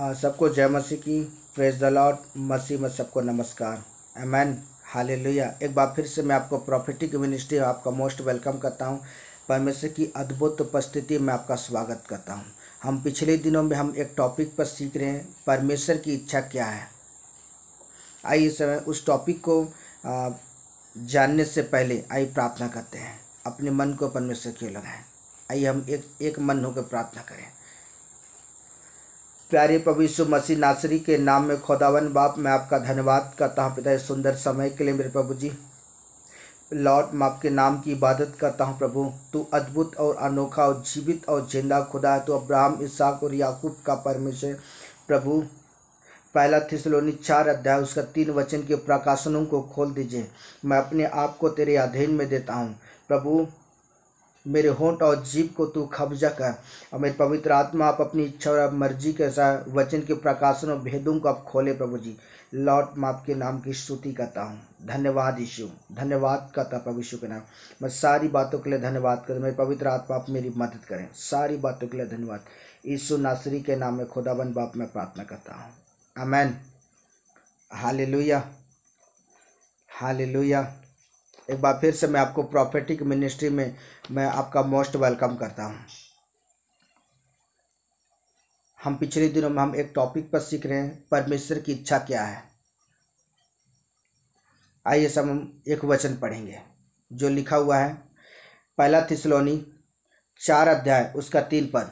सबको जय मसीह की। Praise the Lord. मसीह में सबको नमस्कार। आमेन। हालेलुया। एक बार फिर से मैं आपको प्रॉफिटिक मिनिस्ट्री आपका मोस्ट वेलकम करता हूं। परमेश्वर की अद्भुत उपस्थिति में आपका स्वागत करता हूं। हम पिछले दिनों में हम एक टॉपिक पर सीख रहे हैं, परमेश्वर की इच्छा क्या है। आइए इस समय उस टॉपिक को जानने से पहले आइए प्रार्थना करते हैं। अपने मन को परमेश्वर की ओर लगाएं। आइए हम एक मन होकर प्रार्थना करें। प्यारे प्रभु यीशु मसीह नासरी के नाम में खुदावन बाप, मैं आपका धन्यवाद करता हूँ पिता, इस सुंदर समय के लिए मेरे प्रभु जी। लॉर्ड, मैं आपके नाम की इबादत करता हूँ प्रभु। तू अद्भुत और अनोखा और जीवित और जिंदा खुदा है। तू अब्राहम, इसहाक और याकूब का परमेश्वर प्रभु। पहला थिस्सलुनी 4 अध्याय उसका 3 वचन के प्रकाशनों को खोल दीजिए। मैं अपने आप को तेरे अधीन में देता हूँ प्रभु। मेरे होंठ और जीभ को तू कब्जा कर और मेरे पवित्र आत्मा आप अपनी इच्छा और मर्जी के साथ वचन के प्रकाशन और भेदों को आप खोले प्रभु जी। लॉर्ड, मैं आपके नाम की स्तुति करता हूँ। धन्यवाद यीशु, धन्यवाद करता प्रभु यीशु के नाम। मैं सारी बातों के लिए धन्यवाद करूँ। मेरे पवित्र आत्मा आप मेरी मदद करें। सारी बातों के लिए धन्यवाद। यीशु नासरी के नाम में खुदाबंद बाप मैं प्रार्थना करता हूँ। आमेन। Hallelujah, hallelujah. एक बार फिर से मैं आपको प्रॉफिटिक मिनिस्ट्री में मैं आपका मोस्ट वेलकम करता हूं। हम पिछले दिनों में हम एक टॉपिक पर सीख रहे हैं, परमेश्वर की इच्छा क्या है। आइए सब हम एक वचन पढ़ेंगे जो लिखा हुआ है पहला थिस्सलुनी 4 अध्याय उसका 3 पद।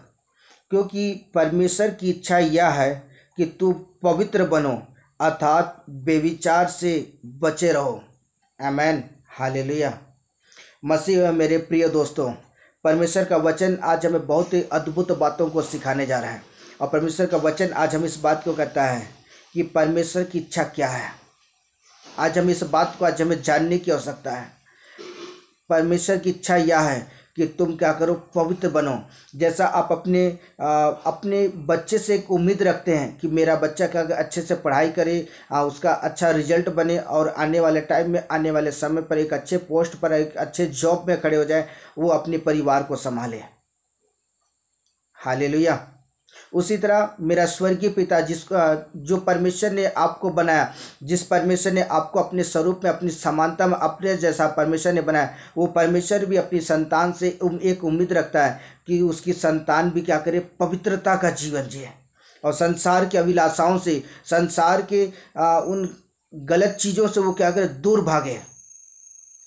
क्योंकि परमेश्वर की इच्छा यह है कि तू पवित्र बनो, अर्थात बेविचार से बचे रहो। आमेन। हालेलुया। मसीह में मेरे प्रिय दोस्तों, परमेश्वर का वचन आज हमें बहुत ही अद्भुत बातों को सिखाने जा रहा है। और परमेश्वर का वचन आज हम इस बात को कहता है कि परमेश्वर की इच्छा क्या है। आज हम इस बात को आज हमें जानने की आवश्यकता है। परमेश्वर की इच्छा यह है कि तुम क्या करो, पवित्र बनो। जैसा आप अपने बच्चे से एक उम्मीद रखते हैं कि मेरा बच्चा क्या अच्छे से पढ़ाई करे, उसका अच्छा रिजल्ट बने और आने वाले टाइम में, आने वाले समय पर एक अच्छे पोस्ट पर, एक अच्छे जॉब में खड़े हो जाए, वो अपने परिवार को संभाले। हालेलुया। उसी तरह मेरा स्वर्गीय पिता जो परमेश्वर ने आपको बनाया, जिस परमेश्वर ने आपको अपने स्वरूप में, अपनी समानता में, अपने जैसा परमेश्वर ने बनाया, वो परमेश्वर भी अपनी संतान से एक उम्मीद रखता है कि उसकी संतान भी क्या करे, पवित्रता का जीवन जिए और संसार की अभिलाषाओं से, संसार के उन गलत चीज़ों से वो क्या करे, दूर भागे।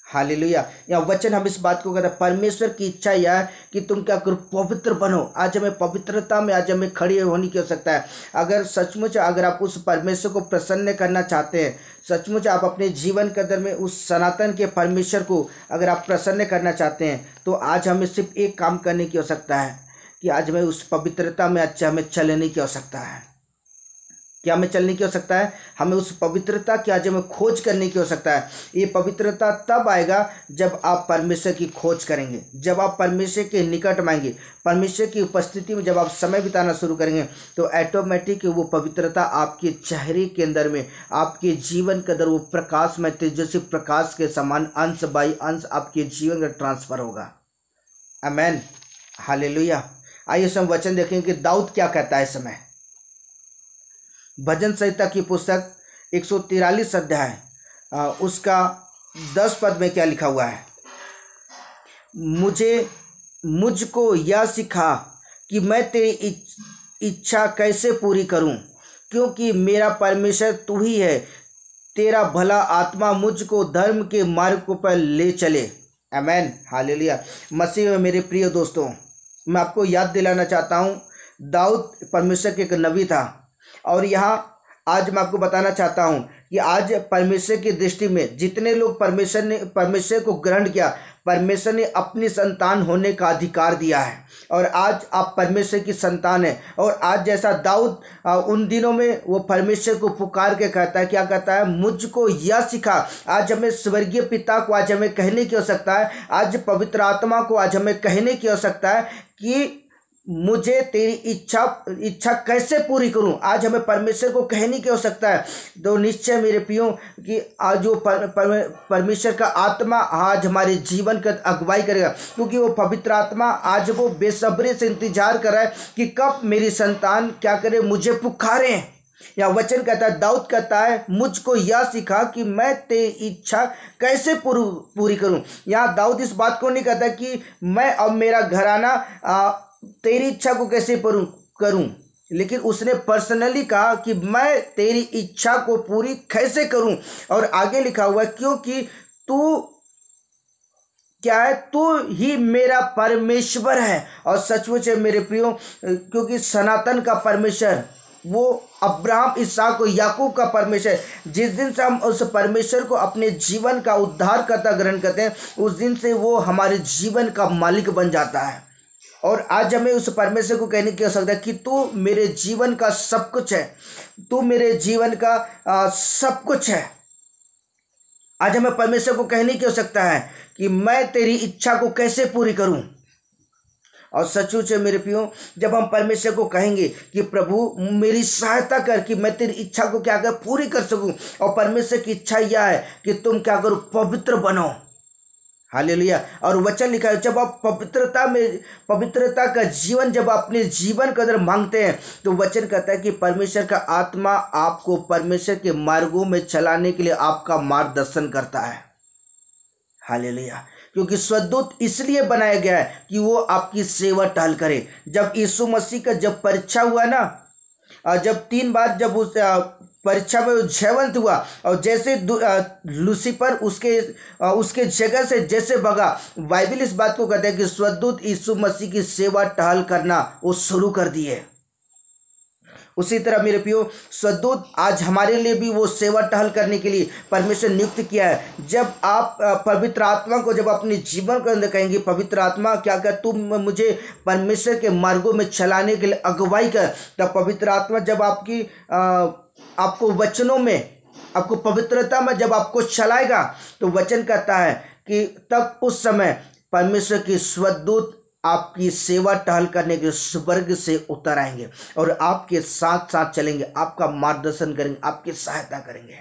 हालेलुया। यहाँ वचन हम इस बात को कहते हैं, परमेश्वर की इच्छा यह है कि तुम क्या करो, पवित्र बनो। आज हमें पवित्रता में आज हमें खड़ी होने की आवश्यकता है। अगर सचमुच अगर आप उस परमेश्वर को प्रसन्न करना चाहते हैं, सचमुच आप अपने जीवन के अंदर में उस सनातन के परमेश्वर को अगर आप प्रसन्न करना चाहते हैं, तो आज हमें सिर्फ एक काम करने की आवश्यकता है कि आज हमें उस पवित्रता में अच्छा हमें चलने की आवश्यकता है। क्या हमें चलने की आवश्यकता है? हमें उस पवित्रता की आज हमें खोज करने की आवश्यकता है। ये पवित्रता तब आएगा जब आप परमेश्वर की खोज करेंगे, जब आप परमेश्वर के निकट में आएंगे, परमेश्वर की उपस्थिति में जब आप समय बिताना शुरू करेंगे, तो ऑटोमेटिक वो पवित्रता आपके चेहरे के अंदर में, आपके जीवन के अंदर वो प्रकाश में, तेजस्वी प्रकाश के समान अंश बाई अंश आपके जीवन में ट्रांसफर होगा। आमेन। हालेलुया। आइए हम वचन देखेंगे कि दाऊद क्या कहता है इस समय। भजन संहिता की पुस्तक 143 अध्याय उसका 10 पद में क्या लिखा हुआ है। मुझको यह सिखा कि मैं तेरी इच्छा कैसे पूरी करूं, क्योंकि मेरा परमेश्वर तू ही है। तेरा भला आत्मा मुझको धर्म के मार्ग पर ले चले। आमेन। हालेलुया। मसीह में मेरे प्रिय दोस्तों, मैं आपको याद दिलाना चाहता हूं, दाऊद परमेश्वर के एक नबी था। और यहाँ आज मैं आपको बताना चाहता हूँ कि आज परमेश्वर की दृष्टि में जितने लोग परमेश्वर को ग्रहण किया, परमेश्वर ने अपनी संतान होने का अधिकार दिया है। और आज आप परमेश्वर की संतान है। और आज जैसा दाऊद उन दिनों में वो परमेश्वर को पुकार के कहता है, क्या कहता है, मुझको यह सिखा। आज हमें स्वर्गीय पिता को आज हमें कहने की आवश्यकता है, आज पवित्र आत्मा को आज हमें कहने की आवश्यकता है कि मुझे तेरी इच्छा इच्छा कैसे पूरी करूं। आज हमें परमेश्वर को कहने की आवश्यकता है। तो निश्चय मेरे प्रियो कि आज जो परमेश्वर का आत्मा आज हमारे जीवन का अगुवाई करेगा, क्योंकि वो पवित्र आत्मा आज वो बेसब्री से इंतजार कर रहा है कि कब मेरी संतान क्या करे, मुझे पुकारे। या वचन कहता है, दाऊद कहता है, मुझको यह सिखा कि मैं तेरी इच्छा कैसे पूरी करूं। यहाँ दाऊद इस बात को नहीं कहता कि मैं अब मेरा घराना तेरी इच्छा को कैसे करूं, लेकिन उसने पर्सनली कहा कि मैं तेरी इच्छा को पूरी कैसे करूं। और आगे लिखा हुआ है, क्योंकि तू क्या है, तू ही मेरा परमेश्वर है। और सचमुच है मेरे प्रियो, क्योंकि सनातन का परमेश्वर वो अब्राहम, इसहाक और याकूब का परमेश्वर। जिस दिन से हम उस परमेश्वर को अपने जीवन का उद्धारकर्ता ग्रहण करते हैं, उस दिन से वो हमारे जीवन का मालिक बन जाता है। और आज हमें उस परमेश्वर को कहने की आवश्यकता है कि तू मेरे जीवन का सब कुछ है, तू मेरे जीवन का सब कुछ है। आज हमें परमेश्वर को कहने की आवश्यकता है कि मैं तेरी इच्छा को कैसे पूरी करूं। और सचमुच है मेरे प्रियो, जब हम परमेश्वर को कहेंगे कि प्रभु मेरी सहायता कर कि मैं तेरी इच्छा को क्या कर पूरी कर सकूं, और परमेश्वर की इच्छा यह है कि तुम क्या करो, पवित्र बनो। हालेलुया। और वचन लिखा है, जब आप पवित्रता का जीवन जब अपने जीवन के अंदर मांगते हैं, तो वचन कहता है कि परमेश्वर का आत्मा आपको परमेश्वर के मार्गों में चलाने के लिए आपका मार्गदर्शन करता है। हालेलुया। क्योंकि स्वर्गदूत इसलिए बनाया गया है कि वो आपकी सेवा टहल करे। जब यीशु मसीह का जब परीक्षा हुआ ना, जब 3 बार जब उस परीक्षा में जयवंत हुआ, और जैसे लूसीफर उसके जगह से जैसे भगा, बाइबल इस बात को कहता है कि स्वर्गदूत यीशु मसीह की सेवा टहल करना वो शुरू कर दिए। उसी तरह मेरे प्रियो, स्वर्गदूत आज हमारे लिए भी वो सेवा टहल करने के लिए परमेश्वर नियुक्त किया है। जब आप पवित्र आत्मा को जब अपने जीवन के अंदर कहेंगे, पवित्र आत्मा क्या कर, तुम मुझे परमेश्वर के मार्गों में चलाने के लिए अगुवाई कर, तब पवित्र आत्मा जब आपको वचनों में, आपको पवित्रता में जब आपको चलाएगा, तो वचन कहता है कि तब उस समय परमेश्वर की स्वर्गदूत आपकी सेवा टहल करने के स्वर्ग से उतर आएंगे और आपके साथ साथ चलेंगे, आपका मार्गदर्शन करेंगे, आपकी सहायता करेंगे।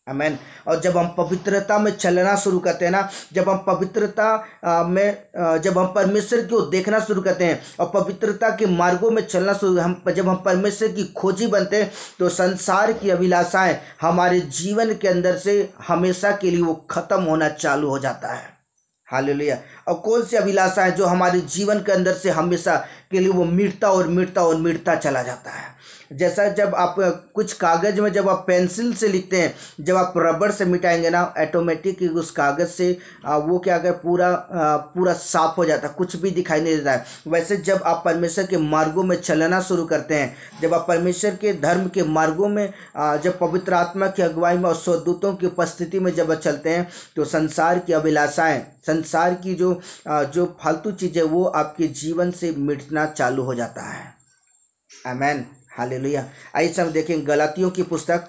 आमीन। और जब हम पवित्रता में चलना शुरू करते हैं ना, जब हम पवित्रता में जब हम परमेश्वर को देखना शुरू करते हैं और पवित्रता के मार्गों में चलना जब हम परमेश्वर की खोजी बनते हैं, तो संसार की अभिलाषाएं हमारे जीवन के अंदर से हमेशा के लिए वो खत्म होना चालू हो जाता है। हालेलुया। और कौन सी अभिलाषा है जो हमारे जीवन के अंदर से हमेशा के लिए वो मिटता और मिटता और मिटता चला जाता है। जैसा जब आप कुछ कागज़ में जब आप पेंसिल से लिखते हैं, जब आप रबड़ से मिटाएंगे ना, ऑटोमेटिक उस कागज़ से वो क्या कर पूरा साफ हो जाता है, कुछ भी दिखाई नहीं देता है। वैसे जब आप परमेश्वर के मार्गों में चलना शुरू करते हैं, जब आप परमेश्वर के धर्म के मार्गों में जब पवित्र आत्मा की अगुवाई में और स्वर्गदूतों की उपस्थिति में जब चलते हैं, तो संसार की अभिलाषाएं, संसार की जो फालतू चीज़ें वो आपके जीवन से मिटना चालू हो जाता है। आमीन। हालेलुया। आइए हम देखें गलातियों की पुस्तक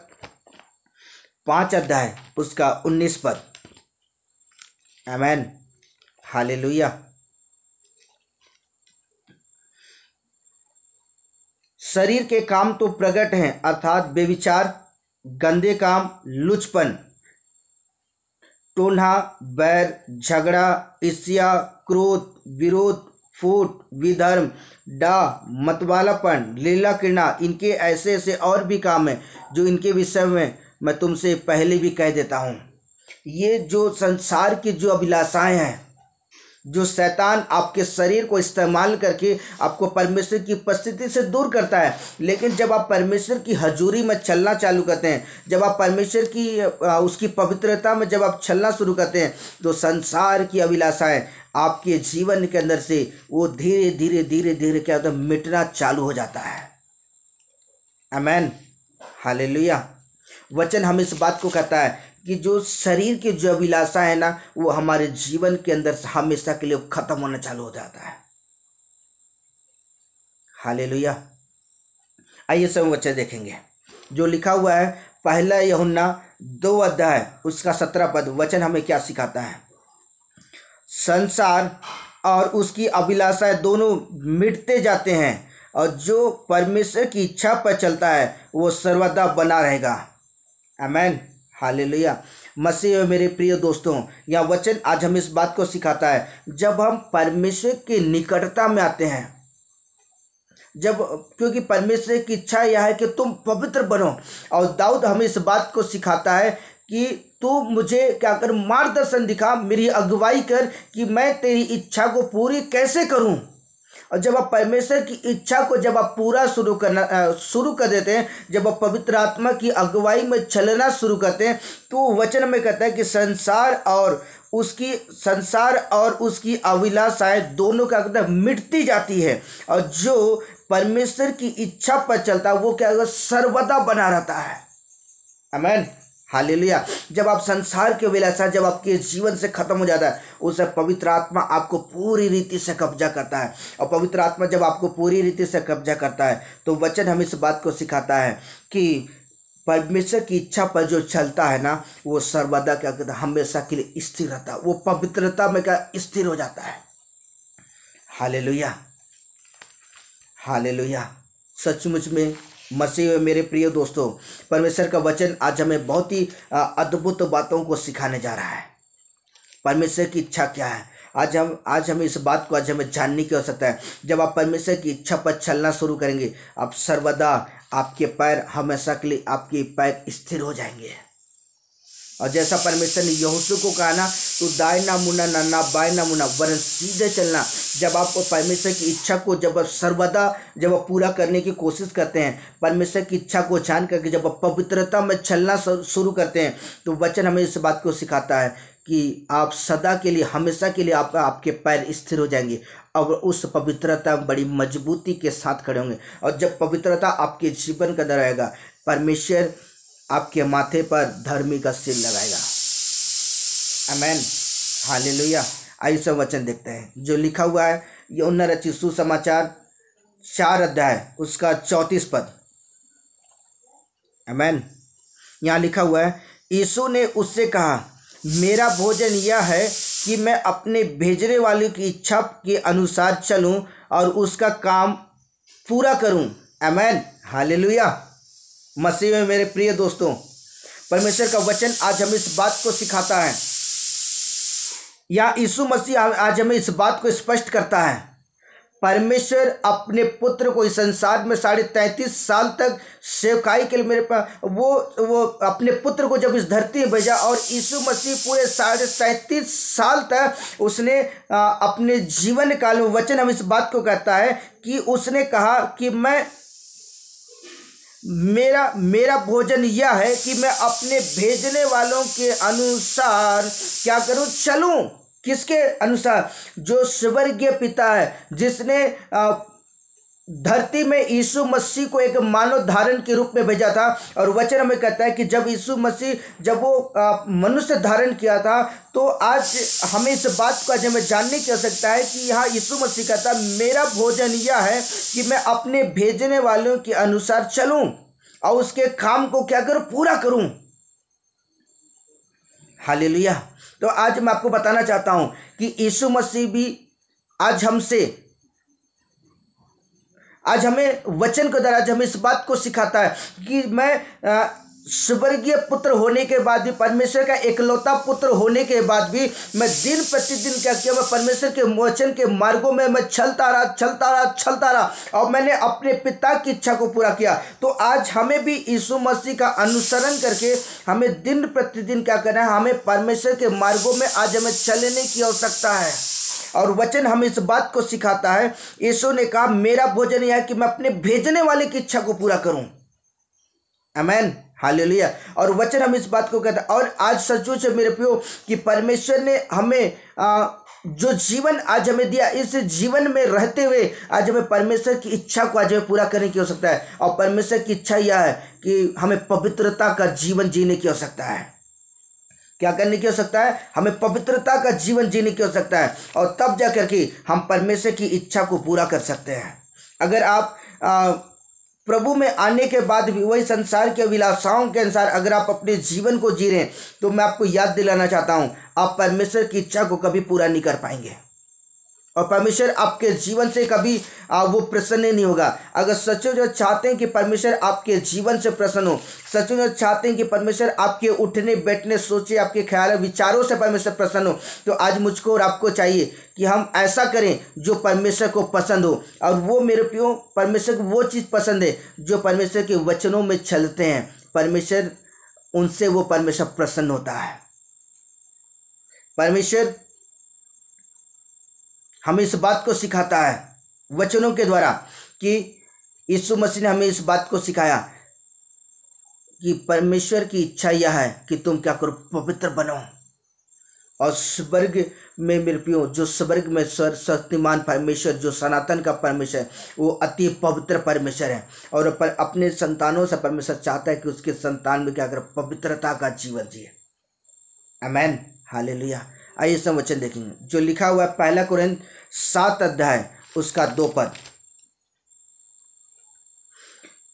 5 अध्याय उसका 19 पद। आमीन। हालेलुया। शरीर के काम तो प्रकट हैं, अर्थात बेविचार, गंदे काम, लुचपन, टोन्हा, बैर, झगड़ा, ईर्ष्या, क्रोध, विरोध, फूट, विधर्म, डा, मतवालापन, लीला किरना, इनके ऐसे ऐसे और भी काम हैं जो इनके विषय में मैं तुमसे पहले भी कह देता हूँ। ये जो संसार की जो अभिलाषाएं हैं, जो शैतान आपके शरीर को इस्तेमाल करके आपको परमेश्वर की उपस्थिति से दूर करता है, लेकिन जब आप परमेश्वर की हजूरी में चलना चालू करते हैं, जब आप परमेश्वर की उसकी पवित्रता में जब आप चलना शुरू करते हैं, तो संसार की अभिलाषाएं आपके जीवन के अंदर से वो धीरे धीरे धीरे धीरे क्या होता है, मिटना चालू हो जाता है। आमीन। हालेलुया। वचन हमें इस बात को कहता है कि जो शरीर की जो अभिलाषा है ना, वो हमारे जीवन के अंदर से हमेशा के लिए खत्म होना चालू हो जाता है। हालेलुया। आइए सब वचन देखेंगे जो लिखा हुआ है पहला यूहन्ना 2 अध्याय उसका 17 पद। वचन हमें क्या सिखाता है? संसार और उसकी अभिलाषाएं दोनों मिटते जाते हैं, और जो परमेश्वर की इच्छा पर चलता है वो सर्वदा बना रहेगा। आमेन, हालेलुया। मसीह में मेरे प्रिय दोस्तों, यह वचन आज हमें इस बात को सिखाता है, जब हम परमेश्वर की निकटता में आते हैं, क्योंकि परमेश्वर की इच्छा यह है कि तुम पवित्र बनो। और दाऊद हमें इस बात को सिखाता है कि तू मुझे क्या कर, मार्गदर्शन दिखा, मेरी अगुवाई कर कि मैं तेरी इच्छा को पूरी कैसे करूं। और जब आप परमेश्वर की इच्छा को जब आप पूरा शुरू कर देते हैं, जब आप पवित्र आत्मा की अगुवाई में चलना शुरू करते हैं, तो वचन में कहता है कि संसार और उसकी अभिलाषाएं दोनों का एकदम मिटती जाती है, और जो परमेश्वर की इच्छा पर चलता है वो क्या सर्वदा बना रहता है। आमीन, हालेलुया। जब आप संसार के विलासा जब आपके जीवन से खत्म हो जाता है, उस पवित्र आत्मा आपको पूरी रीति से कब्जा करता है। और पवित्र आत्मा जब आपको पूरी रीति से कब्जा करता है, तो वचन हमें इस बात को सिखाता है कि परमेश्वर की इच्छा पर जो चलता है ना, वो सर्वदा क्या कहता है, हमेशा के लिए स्थिर रहता है, वो पवित्रता में क्या स्थिर हो जाता है। Hallelujah, hallelujah. सचमुच में मसीह में मेरे प्रिय दोस्तों, परमेश्वर का वचन आज हमें बहुत ही अद्भुत बातों को सिखाने जा रहा है। परमेश्वर की इच्छा क्या है, आज हमें इस बात को आज हमें जानने की आवश्यकता है। जब आप परमेश्वर की इच्छा पर चलना शुरू करेंगे, आप सर्वदा आपके पैर हमेशा के लिए आपके पैर स्थिर हो जाएंगे। और जैसा परमेश्वर ने यहोशू को कहा ना, तो दाएं ना मुड़ना ना बाएं ना मुड़ना, वरन सीधे चलना। जब आप परमेश्वर की इच्छा को जब आप पूरा करने की कोशिश करते हैं, परमेश्वर की इच्छा को जान करके जब आप पवित्रता में चलना शुरू करते हैं, तो वचन हमें इस बात को सिखाता है कि आप सदा के लिए हमेशा के लिए आपके पैर स्थिर हो जाएंगे, और उस पवित्रता में बड़ी मजबूती के साथ खड़े होंगे। और जब पवित्रता आपके जीवन का अंदर रहेगा, परमेश्वर आपके माथे पर धर्मी का सिर लगाएगा। आमीन, हालेलुया। आइए सब वचन देखते हैं जो लिखा हुआ है यूहन्ना रचित सुसमाचार 4 अध्याय उसका 34 पद। आमीन। यहाँ लिखा हुआ है, यीशु ने उससे कहा, मेरा भोजन यह है कि मैं अपने भेजने वाले की इच्छा के अनुसार चलूं और उसका काम पूरा करूं। आमीन, हालेलुया। मसीह में मेरे प्रिय दोस्तों, परमेश्वर का वचन आज हमें इस बात को सिखाता है, या यीशु मसीह आज हमें इस बात को स्पष्ट करता है। परमेश्वर अपने पुत्र को इस संसार में 33.5 साल तक सेवकाई के लिए मेरे पास वो अपने पुत्र को जब इस धरती में भेजा, और यीशु मसीह पूरे 33.5 साल तक उसने अपने जीवन काल में, वचन हम इस बात को कहता है कि उसने कहा कि मेरा भोजन यह है कि मैं अपने भेजने वालों के अनुसार क्या करूं, चलूं। किसके अनुसार? जो स्वर्गीय पिता है, जिसने धरती में यीशु मसीह को एक मानव धारण के रूप में भेजा था। और वचन हमें कहता है कि जब यीशु मसीह जब वो मनुष्य धारण किया था, तो आज हमें इस बात को आज हमें जानने की आवश्यकता है कि यहाँ यीशु मसीह कहता है, मेरा भोजन यह है कि मैं अपने भेजने वालों के अनुसार चलूं और उसके काम को क्या करूं, पूरा करूं। हालेलुया। तो आज मैं आपको बताना चाहता हूं कि यीशु मसीह भी आज हमें वचन के द्वारा आज हमें इस बात को सिखाता है कि मैं स्वर्गीय पुत्र होने के बाद भी, परमेश्वर का एकलौता पुत्र होने के बाद भी मैं दिन प्रतिदिन क्या किया, मैं परमेश्वर के वचन के मार्गों में मैं चलता रहा और मैंने अपने पिता की इच्छा को पूरा किया। तो आज हमें भी यीशु मसीह का अनुसरण करके हमें दिन प्रतिदिन क्या करना है, हमें परमेश्वर के मार्गों में आज हमें चलने की आवश्यकता है। और वचन हमें इस बात को सिखाता है, यीशु ने कहा, मेरा भोजन यह है कि मैं अपने भेजने वाले की इच्छा को पूरा करूं। आमीन, हालेलुया। और वचन हम इस बात को कहता है। और आज सचमुच है मेरे प्रियो कि परमेश्वर ने हमें जो जीवन आज हमें दिया, इस जीवन में रहते हुए आज हमें परमेश्वर की इच्छा को आज हमें पूरा करने की आवश्यकता है। और परमेश्वर की इच्छा यह है कि हमें पवित्रता का जीवन जीने की आवश्यकता है। क्या करने की आवश्यकता है? हमें पवित्रता का जीवन जीने की आवश्यकता है, और तब जा करके हम परमेश्वर की इच्छा को पूरा कर सकते हैं। अगर आप प्रभु में आने के बाद भी वही संसार के अभिलाषाओं के अनुसार अगर आप अपने जीवन को जी रहे हैं, तो मैं आपको याद दिलाना चाहता हूं, आप परमेश्वर की इच्छा को कभी पूरा नहीं कर पाएंगे। और परमेश्वर आपके जीवन से कभी वो प्रसन्न नहीं होगा। अगर सचो जो चाहते हैं कि परमेश्वर आपके जीवन से प्रसन्न हो, सचो जो चाहते हैं कि परमेश्वर आपके उठने बैठने सोचे आपके ख्याल विचारों से परमेश्वर प्रसन्न हो, तो आज मुझको और आपको चाहिए कि हम ऐसा करें जो परमेश्वर को पसंद हो। और वो मेरे प्रियो, परमेश्वर को वो चीज़ पसंद है जो परमेश्वर के वचनों में चलते हैं। परमेश्वर उनसे वो परमेश्वर प्रसन्न होता है। परमेश्वर हमें इस बात को सिखाता है वचनों के द्वारा कि यीशु मसीह ने हमें इस बात को सिखाया कि परमेश्वर की इच्छा यह है कि तुम क्या करो, पवित्र बनो। और स्वर्ग में मेरे प्रियो, जो स्वर्ग में शक्तिमान परमेश्वर, जो सनातन का परमेश्वर, वो अति पवित्र परमेश्वर है। और अपने संतानों से परमेश्वर चाहता है कि उसके संतान में क्या करे, पवित्रता का जीवन जिए। आमेन, हालेलुया। आइए सब वचन देखेंगे जो लिखा हुआ है 1 कुरिन्थ 7 अध्याय उसका 2 पद।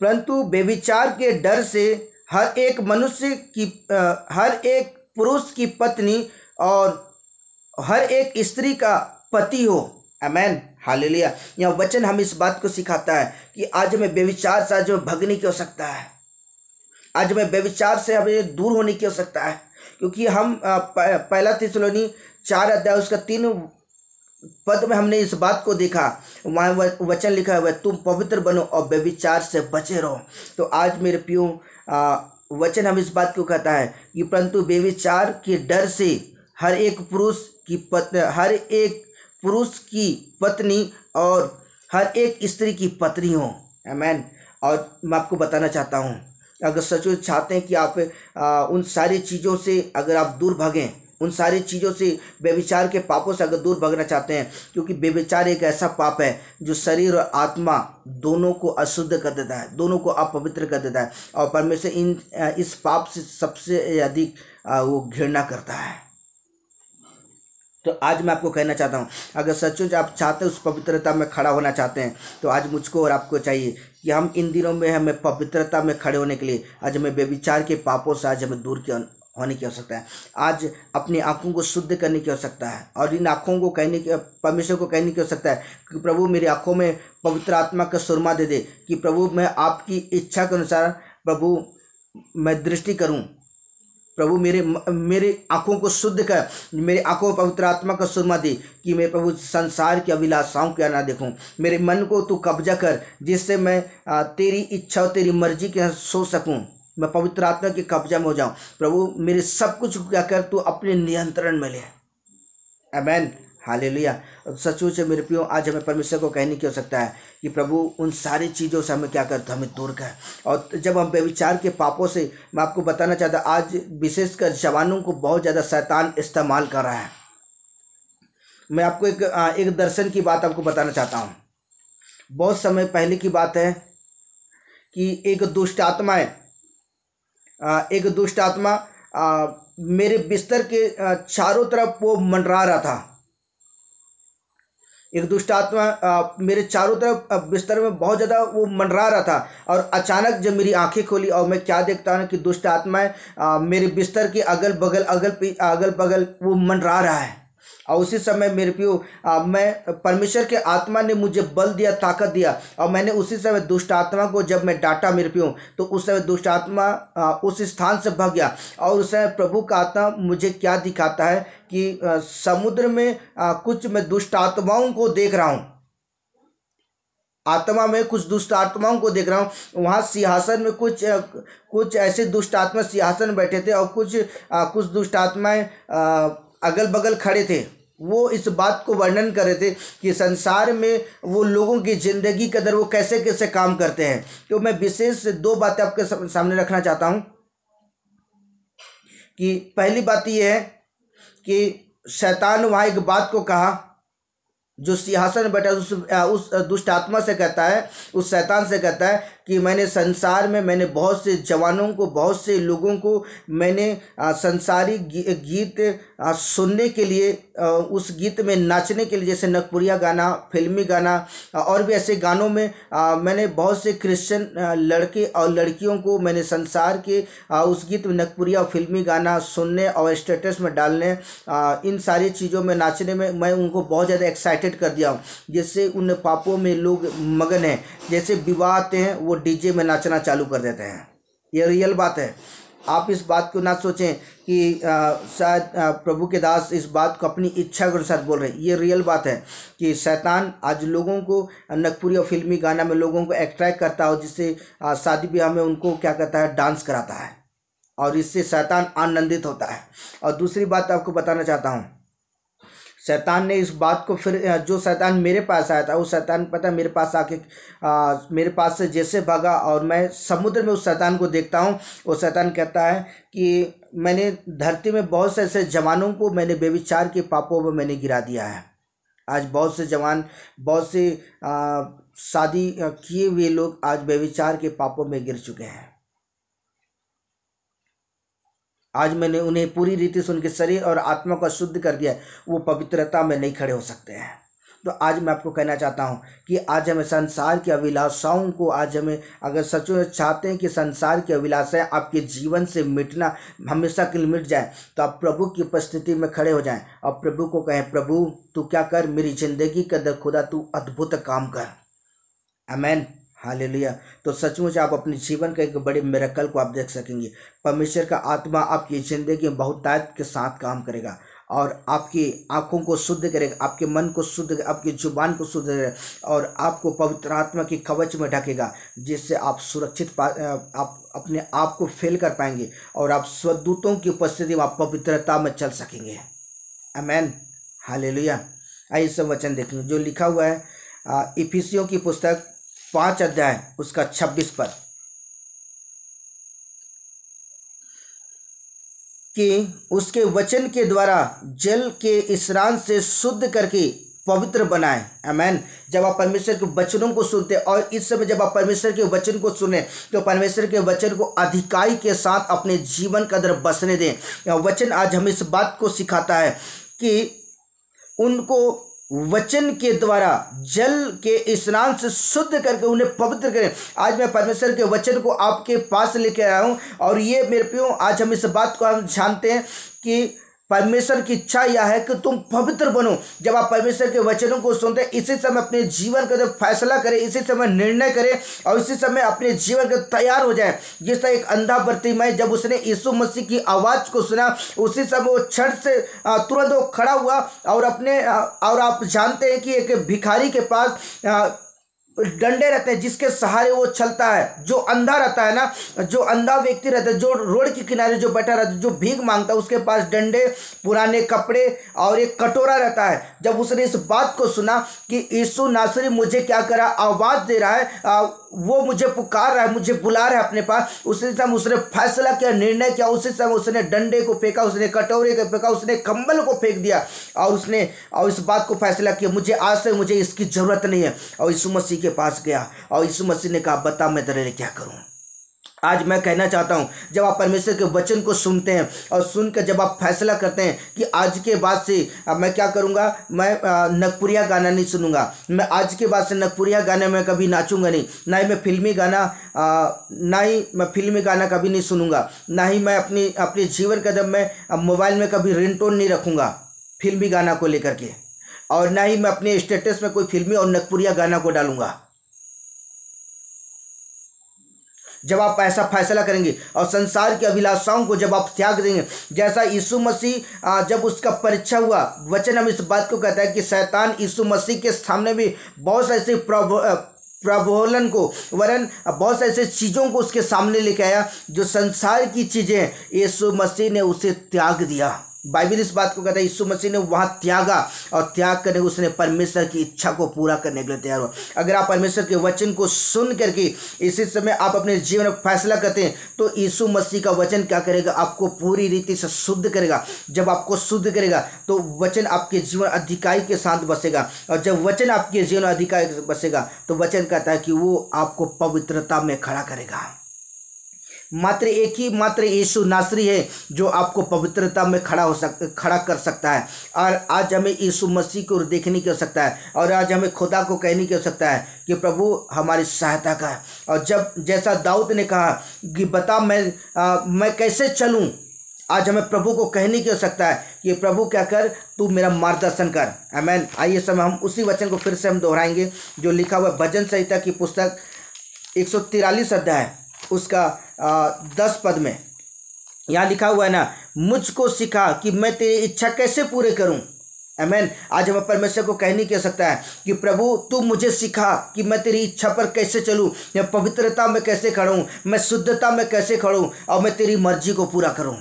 परंतु व्यभिचार के डर से हर एक पुरुष की पत्नी और हर एक स्त्री का पति हो। आमेन, हालेलुया। यह वचन हम इस बात को सिखाता है कि आज हमें व्यभिचार से आज हमें भगने की आवश्यकता है। आज हमें व्यभिचार से हमें दूर होने की आवश्यकता है, क्योंकि हम 1 थिस्सलुनी 4 अध्याय उसका 3 पद में हमने इस बात को देखा। वहाँ वचन लिखा हुआ है, तुम पवित्र बनो और व्यभिचार से बचे रहो। तो आज मेरे प्रियो, वचन हम इस बात को कहता है कि परंतु व्यभिचार के डर से हर एक पुरुष की पत्नी और हर एक स्त्री की पत्नी हो। आमेन। और मैं आपको बताना चाहता हूँ, अगर सचमुच चाहते हैं कि आप उन सारी चीज़ों से अगर आप दूर भागें, उन सारी चीज़ों से, व्यभिचार के पापों से अगर दूर भागना चाहते हैं, क्योंकि व्यभिचार एक ऐसा पाप है जो शरीर और आत्मा दोनों को अशुद्ध कर देता है, दोनों को अपवित्र कर देता है। और परमेश्वर इस पाप से सबसे अधिक वो घृणा करता है। तो आज मैं आपको कहना चाहता हूँ, अगर सचमुच आप चाहते हैं उस पवित्रता में खड़ा होना चाहते हैं, तो आज मुझको और आपको चाहिए कि हम इन दिनों में हमें पवित्रता में खड़े होने के लिए आज हमें व्यभिचार के पापों से आज हमें दूर होने की आवश्यकता है। आज अपनी आँखों को शुद्ध करने की आवश्यकता है और इन आँखों को परमेश्वर को कहने की आवश्यकता है कि प्रभु मेरी आँखों में पवित्र आत्मा का सुरमा दे दे, कि प्रभु मैं आपकी इच्छा के अनुसार प्रभु मैं दृष्टि करूं। प्रभु मेरे आँखों को शुद्ध कर, मेरे आँखों में पवित्र आत्मा का सुरमा दे कि मैं प्रभु संसार की अभिलाषाओं क्या ना देखूं। मेरे मन को तू कब्जा कर, जिससे मैं तेरी इच्छा और तेरी मर्जी के सोच सकूं। मैं पवित्र आत्मा के कब्जा में हो जाऊं। प्रभु मेरे सब कुछ क्या कर तू अपने नियंत्रण में ले। आमेन, हालेलुया। सचमुच मेरे प्रियो, आज हमें परमेश्वर को कहने की आवश्यकता है कि प्रभु उन सारी चीज़ों से हमें क्या करता, हमें दूर कर। और जब हम व्यभिचार के पापों से, मैं आपको बताना चाहता, आज विशेषकर जवानों को बहुत ज़्यादा शैतान इस्तेमाल कर रहा है। मैं आपको एक दर्शन की बात आपको बताना चाहता हूँ। बहुत समय पहले की बात है कि एक दुष्ट आत्मा मेरे बिस्तर के चारों तरफ वो मंडरा रहा था। एक दुष्ट आत्मा मेरे चारों तरफ बिस्तर में बहुत ज़्यादा वो मंडरा रहा था। और अचानक जब मेरी आंखें खोली और मैं क्या देखता हूँ कि दुष्ट आत्माएं मेरे बिस्तर के अगल बगल वो मंडरा रहा है। और उसी समय मेरे प्रियो, मैं परमेश्वर के आत्मा ने मुझे बल दिया, ताकत दिया, और मैंने उसी समय दुष्ट आत्मा को जब मैं डांटा मेरे प्रियो, तो उस समय दुष्ट आत्मा उस स्थान से भाग गया। और उस समय प्रभु का आत्मा मुझे क्या दिखाता है कि समुद्र में कुछ मैं दुष्ट आत्माओं को देख रहा हूँ। आत्मा में कुछ दुष्ट आत्माओं को देख रहा हूँ। वहाँ सिंहासन में कुछ ऐसे दुष्ट आत्मा सिंहासन में बैठे थे और कुछ दुष्ट आत्माएं अगल बगल खड़े थे। वो इस बात को वर्णन कर रहे थे कि संसार में वो लोगों की ज़िंदगी के अंदर वो कैसे कैसे काम करते हैं। तो मैं विशेष 2 बातें आपके सामने रखना चाहता हूँ कि पहली बात ये है कि शैतान वहाँ एक बात को कहा, जो सिंहासन में बैठा उस दुष्ट आत्मा से कहता है, उस शैतान से कहता है कि मैंने संसार में मैंने बहुत से जवानों को, बहुत से लोगों को मैंने संसारी गीत सुनने के लिए, उस गीत में नाचने के लिए, जैसे नगपुरिया गाना, फिल्मी गाना और भी ऐसे गानों में मैंने बहुत से क्रिश्चियन लड़के और लड़कियों को मैंने संसार के उस गीत में नगपुरिया और फिल्मी गाना सुनने और स्टेटस में डालने, इन सारी चीज़ों में नाचने में मैं उनको बहुत ज़्यादा एक्साइटेड डिस्ट्रैक्टेड कर दिया हूँ, जैसे उन पापों में लोग मगन हैं, जैसे विवाह आते हैं वो डीजे में नाचना चालू कर देते हैं। ये रियल बात है। आप इस बात को ना सोचें कि शायद प्रभु के दास इस बात को अपनी इच्छा के अनुसार बोल रहे हैं। ये रियल बात है कि शैतान आज लोगों को नगपुरी और फिल्मी गाना में लोगों को अट्रैक्ट करता हो, जिससे शादी ब्याह में उनको क्या करता है, डांस कराता है, और इससे शैतान आनंदित होता है। और दूसरी बात आपको बताना चाहता हूँ, शैतान ने इस बात को फिर, जो शैतान मेरे पास आया था वो शैतान पता है मेरे पास आके मेरे पास से जैसे भागा, और मैं समुद्र में उस शैतान को देखता हूँ, वो शैतान कहता है कि मैंने धरती में बहुत से ऐसे जवानों को मैंने व्यभिचार के पापों में मैंने गिरा दिया है। आज बहुत से जवान, बहुत से शादी किए हुए लोग आज व्यभिचार के पापों में गिर चुके हैं। आज मैंने उन्हें पूरी रीति से उनके शरीर और आत्मा को शुद्ध कर दिया है, वो पवित्रता में नहीं खड़े हो सकते हैं। तो आज मैं आपको कहना चाहता हूँ कि आज हमें संसार की अभिलाषाओं को, आज हमें अगर सच में चाहते हैं कि संसार की अभिलाषाएं आपके जीवन से मिटना, हमेशा के लिए मिट जाए, तो आप प्रभु की उपस्थिति में खड़े हो जाएं और प्रभु को कहें, प्रभु तू क्या कर, मेरी ज़िंदगी के अंदर खुदा तू अद्भुत काम कर। आमीन, हालेलुया। तो सचमुच आप अपने जीवन का एक बड़े मिरेकल को आप देख सकेंगे। परमेश्वर का आत्मा आपकी ज़िंदगी में बहुतायत के साथ काम करेगा और आपकी आँखों को शुद्ध करेगा, आपके मन को शुद्ध करेगा, आपकी जुबान को शुद्ध करेगा और आपको पवित्र आत्मा की कवच में ढकेगा, जिससे आप सुरक्षित आप अपने आप को फैल कर पाएंगे और आप स्वदूतों की उपस्थिति में आप पवित्रता में चल सकेंगे। आमीन, हालेलुया। आइए सब वचन देखेंगे जो लिखा हुआ है इफिसियों की पुस्तक 5 अध्याय उसका 26 पद, कि उसके वचन के द्वारा जल के स्नान से शुद्ध करके पवित्र बनाए। आमीन। जब आप परमेश्वर के वचनों को सुनते और इस समय जब आप परमेश्वर के वचन को सुने तो परमेश्वर के वचन को अधिकाई के साथ अपने जीवन के अंदर बसने दें। वचन आज हमें इस बात को सिखाता है कि उनको वचन के द्वारा जल के स्नान से शुद्ध करके उन्हें पवित्र करें। आज मैं परमेश्वर के वचन को आपके पास लेके आया हूँ और ये मेरे प्रियो, आज हम इस बात को हम जानते हैं कि परमेश्वर की इच्छा यह है कि तुम पवित्र बनो। जब आप परमेश्वर के वचनों को सुनते हैं, इसी समय अपने जीवन का जब फैसला करें, इसी समय निर्णय करें और इसी समय अपने जीवन के तैयार हो जाए। जिस तरह एक अंधा बर्तिमाई जब उसने यीशु मसीह की आवाज़ को सुना, उसी समय वो क्षण से तुरंत वो खड़ा हुआ और और आप जानते हैं कि एक भिखारी के पास डंडे रहते हैं जिसके सहारे वो चलता है। जो अंधा रहता है ना, जो अंधा व्यक्ति रहता है, जो रोड के किनारे जो बैठा रहता है, जो भीख मांगता है, उसके पास डंडे, पुराने कपड़े और एक कटोरा रहता है। जब उसने इस बात को सुना कि यीशु नासरी मुझे क्या करा, आवाज़ दे रहा है, वो मुझे पुकार रहा है, मुझे बुला रहा है अपने पास, उसी समय उसने फैसला किया, निर्णय किया। उसी समय उसने डंडे को फेंका, उसने कटोरे को फेंका, उसने कंबल को फेंक दिया और इस बात को फैसला किया, मुझे आज से मुझे इसकी ज़रूरत नहीं है। और यीशु मसीह के पास गया और यीशु मसीह ने कहा, बता मैं तेरे लिए क्या करूं। आज मैं कहना चाहता हूं, जब आप परमेश्वर के वचन को सुनते हैं और सुनकर जब आप फैसला करते हैं कि आज के बाद से मैं क्या करूंगा, मैं नगपुरिया गाना नहीं सुनूंगा, मैं आज के बाद से नगपुरिया गाने में कभी नाचूंगा नहीं, ना ही मैं फिल्मी गाना कभी नहीं सुनूंगा, ना ही मैं अपने जीवन का जब मैं मोबाइल में कभी रिंगटोन नहीं रखूंगा फिल्मी गाना को लेकर के, और ना ही मैं अपने स्टेटस में कोई फिल्मी और नगपुरिया गाना को डालूंगा। जब आप ऐसा फैसला करेंगे और संसार की अभिलाषाओं को जब आप त्याग देंगे, जैसा यीशु मसीह जब उसका परीक्षा हुआ, वचन हम इस बात को कहता है कि शैतान यीशु मसीह के सामने भी बहुत ऐसे प्रलोभन को वरन बहुत ऐसे चीज़ों को उसके सामने लेके आया जो संसार की चीज़ें, यीशु मसीह ने उसे त्याग दिया। बाइबल इस बात को कहता है यीशु मसीह ने वहाँ त्यागा और त्याग करने उसने परमेश्वर की इच्छा को पूरा करने के लिए तैयार हुआ। अगर आप परमेश्वर के वचन को सुन करके इसी समय आप अपने जीवन में फैसला करते हैं तो यीशु मसीह का वचन क्या करेगा, आपको पूरी रीति से शुद्ध करेगा। जब आपको शुद्ध करेगा तो वचन आपके जीवन अधिकाई के साथ बसेगा, और जब वचन आपके जीवन अधिकाई से बसेगा तो वचन कहता है कि वो आपको पवित्रता में खड़ा करेगा। मात्र यीशु नासरी है जो आपको पवित्रता में खड़ा कर सकता है। और आज हमें यीशु मसीह को देखने की आवश्यकता है और आज हमें खुदा को कहने की आवश्यकता है कि प्रभु हमारी सहायता कर। और जब जैसा दाऊद ने कहा कि बता मैं कैसे चलूं, आज हमें प्रभु को कहने की आवश्यकता है कि प्रभु क्या कर, तू मेरा मार्गदर्शन कर। आमीन। आइए समय हम उसी वचन को फिर से हम दोहराएंगे जो लिखा हुआ भजन संहिता की पुस्तक 143 अध्याय उसका 10 पद में यहाँ लिखा हुआ है ना, मुझको सिखा कि मैं तेरी इच्छा कैसे पूरे करूं। आमीन। आज हमें परमेश्वर को कहने की आवश्यकता है कि प्रभु तू मुझे सिखा कि मैं तेरी इच्छा पर कैसे चलूं, मैं पवित्रता में कैसे खड़ूं, मैं शुद्धता में कैसे खड़ूं और मैं तेरी मर्जी को पूरा करूं।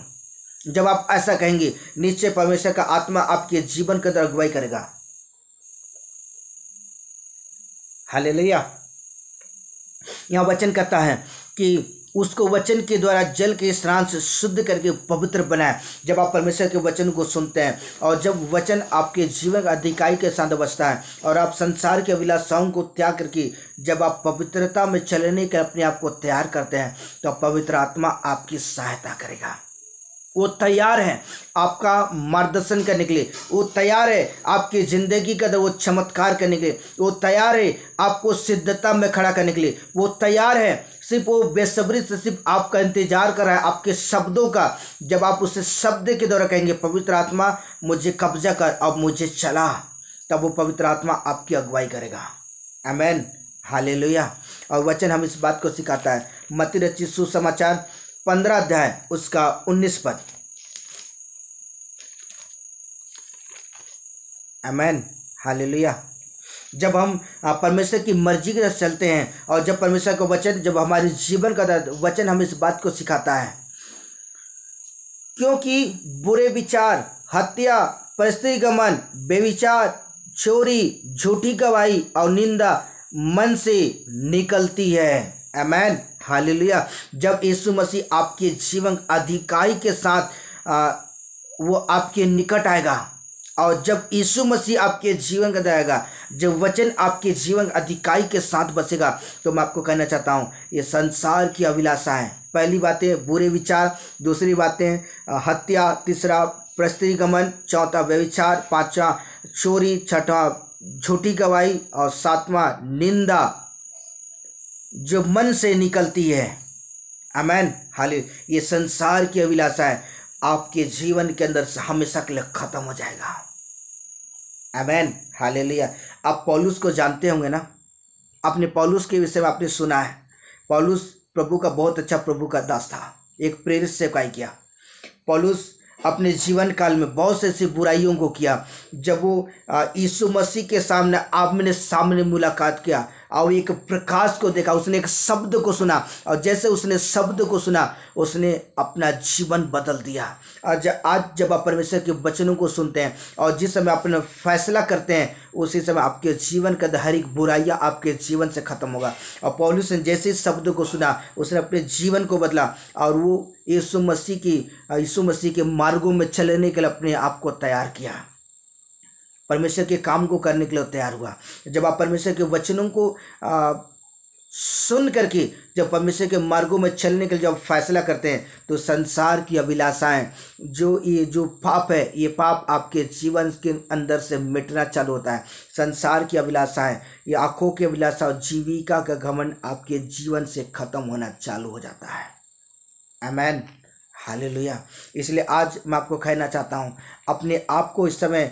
जब आप ऐसा कहेंगे निश्चय परमेश्वर का आत्मा आपके जीवन के अंदर अगुवाई करेगा। हालेलुया। यहाँ वचन कहता है कि उसको वचन के द्वारा जल के स्नान से शुद्ध करके पवित्र बनाए। जब आप परमेश्वर के वचन को सुनते हैं और जब वचन आपके जीवन का अधिकाई के साथ बचता है और आप संसार के अभिलाषाओं को त्याग करके जब आप पवित्रता में चलने के अपने आप को तैयार करते हैं तो पवित्र आत्मा आपकी सहायता करेगा। वो तैयार है आपका मार्गदर्शन करने के लिए, वो तैयार है आपकी ज़िंदगी का वो चमत्कार करने के लिए, वो तैयार है आपको सिद्धता में खड़ा करने के लिए, वो तैयार है सिर्फ वो बेसब्री से सिर्फ आपका इंतजार कर रहा है आपके शब्दों का। जब आप उसे शब्द के द्वारा कहेंगे पवित्र आत्मा मुझे कब्जा कर अब मुझे चला, तब वो पवित्र आत्मा आपकी अगुवाई करेगा। आमीन। हालेलुया। और वचन हम इस बात को सिखाता है मत्ती रचित सुसमाचार 15 अध्याय उसका 19 पद। आमीन। हालेलुया। जब हम परमेश्वर की मर्जी के साथ चलते हैं और जब परमेश्वर का वचन जब हमारे जीवन का वचन हम इस बात को सिखाता है, क्योंकि बुरे विचार, हत्या, परस्त्री गमन, बेविचार, चोरी, झूठी गवाही और निंदा मन से निकलती है। आमीन। हालेलुया। जब यीशु मसीह आपके जीवन अधिकाई के साथ वो आपके निकट आएगा और जब यीशु मसीह आपके जीवन का आएगा, जब वचन आपके जीवन अधिकाई के साथ बसेगा, तो मैं आपको कहना चाहता हूँ ये संसार की अभिलाषा है। पहली बातें बुरे विचार, दूसरी बातें हत्या, तीसरा परस्त्री गमन, चौथा व्यभिचार, पांचवा चोरी, छठा झूठी गवाही और सातवां निंदा जो मन से निकलती है। आमीन। हालेलुया। ये संसार की अभिलाषा है आपके जीवन के अंदर से हमेशा के लिए खत्म हो जाएगा। आमीन। हालेलुया। आप पौलुस को जानते होंगे ना, अपने पौलुस के विषय में आपने सुना है। पौलुस प्रभु का बहुत अच्छा प्रभु का दास था, एक प्रेरित सेवकाई किया। पौलुस अपने जीवन काल में बहुत से ऐसी बुराइयों को किया। जब वो यीशु मसीह के सामने आमने सामने मुलाकात किया और एक प्रकाश को देखा, उसने एक शब्द को सुना और जैसे उसने शब्द को सुना उसने अपना जीवन बदल दिया। आज जब आप परमेश्वर के वचनों को सुनते हैं और जिस समय अपना फैसला करते हैं उसी समय आपके जीवन का हर एक बुराइयाँ आपके जीवन से खत्म होगा। और पौलुस ने जैसे इस शब्द को सुना उसने अपने जीवन को बदला और वो यीशु मसीह के मार्गों में चलने के लिए अपने आप को तैयार किया, परमेश्वर के काम को करने के लिए तैयार हुआ। जब आप परमेश्वर के वचनों को सुन करके जब परमेश्वर के मार्गों में चलने के लिए जब फैसला करते हैं तो संसार की अभिलाषाएं जो पाप है ये पाप आपके जीवन के अंदर से मिटना चालू होता है। संसार की अभिलाषाएं, ये आँखों की अभिलाषा और जीविका का घमंड आपके जीवन से खत्म होना चालू हो जाता है। आमीन। हालेलुया। इसलिए आज मैं आपको कहना चाहता हूँ अपने आप को इस समय